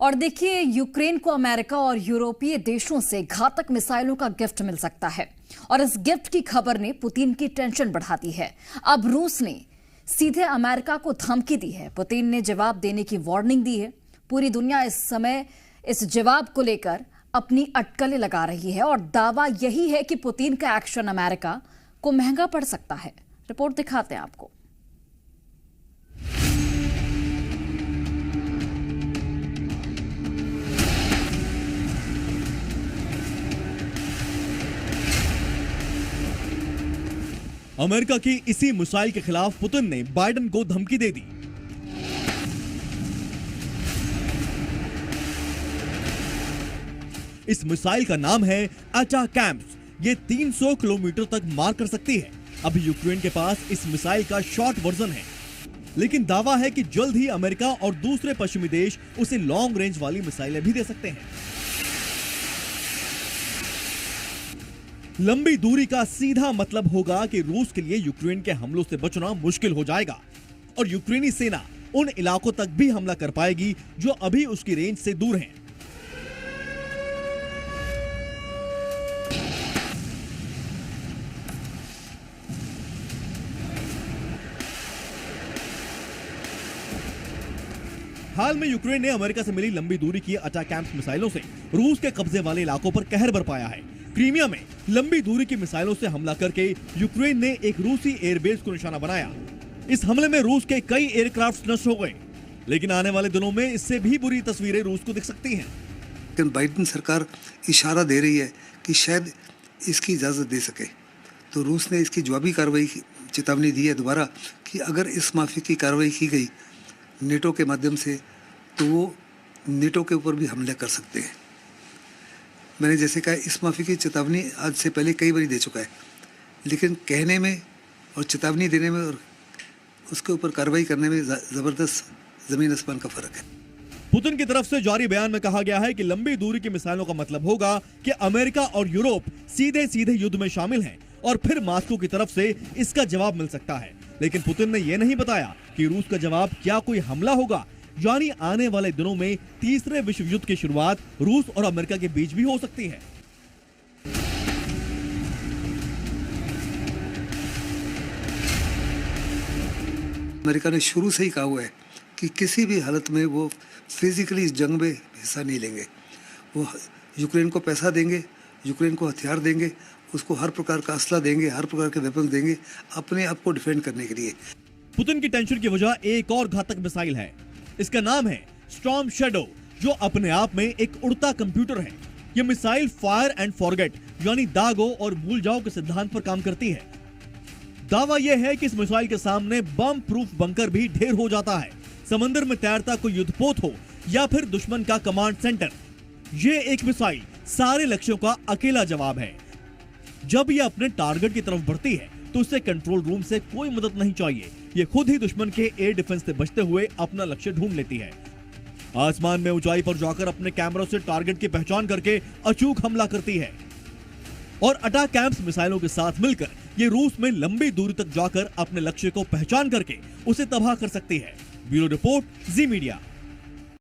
और देखिए, यूक्रेन को अमेरिका और यूरोपीय देशों से घातक मिसाइलों का गिफ्ट मिल सकता है और इस गिफ्ट की खबर ने पुतिन की टेंशन बढ़ा दी है। अब रूस ने सीधे अमेरिका को धमकी दी है। पुतिन ने जवाब देने की वार्निंग दी है। पूरी दुनिया इस समय इस जवाब को लेकर अपनी अटकलें लगा रही है और दावा यही है कि पुतिन का एक्शन अमेरिका को महंगा पड़ सकता है। रिपोर्ट दिखाते हैं आपको। अमेरिका की इसी मिसाइल के खिलाफ पुतिन ने बाइडेन को धमकी दे दी। इस मिसाइल का नाम है अटैकैम्स। ये 300 किलोमीटर तक मार कर सकती है। अभी यूक्रेन के पास इस मिसाइल का शॉर्ट वर्जन है, लेकिन दावा है कि जल्द ही अमेरिका और दूसरे पश्चिमी देश उसे लॉन्ग रेंज वाली मिसाइलें भी दे सकते हैं। लंबी दूरी का सीधा मतलब होगा कि रूस के लिए यूक्रेन के हमलों से बचना मुश्किल हो जाएगा और यूक्रेनी सेना उन इलाकों तक भी हमला कर पाएगी जो अभी उसकी रेंज से दूर हैं। हाल में यूक्रेन ने अमेरिका से मिली लंबी दूरी की अटैकैम्स मिसाइलों से रूस के कब्जे वाले इलाकों पर कहर बरपाया है। क्रीमिया में लंबी दूरी की मिसाइलों से हमला करके यूक्रेन ने एक रूसी एयरबेस को निशाना बनाया। इस हमले में रूस के कई एयरक्राफ्ट नष्ट हो गए, लेकिन आने वाले दिनों में इससे भी बुरी तस्वीरें रूस को दिख सकती हैं। लेकिन बाइडेन सरकार इशारा दे रही है कि शायद इसकी इजाजत दे सके, तो रूस ने इसकी जवाबी कार्रवाई चेतावनी दी है दोबारा कि अगर इस माफी की कार्रवाई की गई नेटो के माध्यम से तो वो नेटो के ऊपर भी हमले कर सकते हैं। मैंने जैसे कहा, इस माफी की चेतावनी आज से पहले कई बार दे चुका है, लेकिन कहने में और चेतावनी देने में और उसके ऊपर कार्रवाई करने में जबरदस्त जमीन आसमान का फर्क है। पुतिन की तरफ से जारी बयान में कहा गया है कि लंबी दूरी की मिसाइलों का मतलब होगा कि अमेरिका और यूरोप सीधे सीधे युद्ध में शामिल हैं और फिर मॉस्को की तरफ से इसका जवाब मिल सकता है। लेकिन पुतिन ने यह नहीं बताया कि रूस का जवाब क्या कोई हमला होगा, यानी आने वाले दिनों में तीसरे विश्व युद्ध की शुरुआत रूस और अमेरिका के बीच भी हो सकती है। अमेरिका ने शुरू से ही कहा हुआ है कि किसी भी हालत में वो फिजिकली इस जंग में हिस्सा नहीं लेंगे। वो यूक्रेन को पैसा देंगे, यूक्रेन को हथियार देंगे, उसको हर प्रकार का असला देंगे, हर प्रकार के वेपन देंगे अपने आप को डिफेंड करने के लिए। पुतिन की टेंशन की वजह एक और घातक मिसाइल है। इसका नाम है स्टॉर्म शैडो, जो अपने आप में एक उड़ता कंप्यूटर है। यह मिसाइल फायर एंड फॉरगेट यानी दागो और भूल जाओ के सिद्धांत पर काम करती है। दावा यह है कि इस मिसाइल के सामने बम प्रूफ बंकर भी ढेर हो जाता है। समंदर में तैरता कोई युद्धपोत हो या फिर दुश्मन का कमांड सेंटर, यह एक मिसाइल सारे लक्ष्यों का अकेला जवाब है। जब यह अपने टारगेट की तरफ बढ़ती है तो उसे कंट्रोल रूम से कोई मदद नहीं चाहिए। ये खुद ही दुश्मन के एयर डिफेंस से बचते हुए अपना लक्ष्य ढूंढ लेती है। आसमान में ऊंचाई पर जाकर अपने कैमरों से टारगेट की पहचान करके अचूक हमला करती है और अटैकैम्स मिसाइलों के साथ मिलकर ये रूस में लंबी दूरी तक जाकर अपने लक्ष्य को पहचान करके उसे तबाह कर सकती है। ब्यूरो रिपोर्ट, जी मीडिया।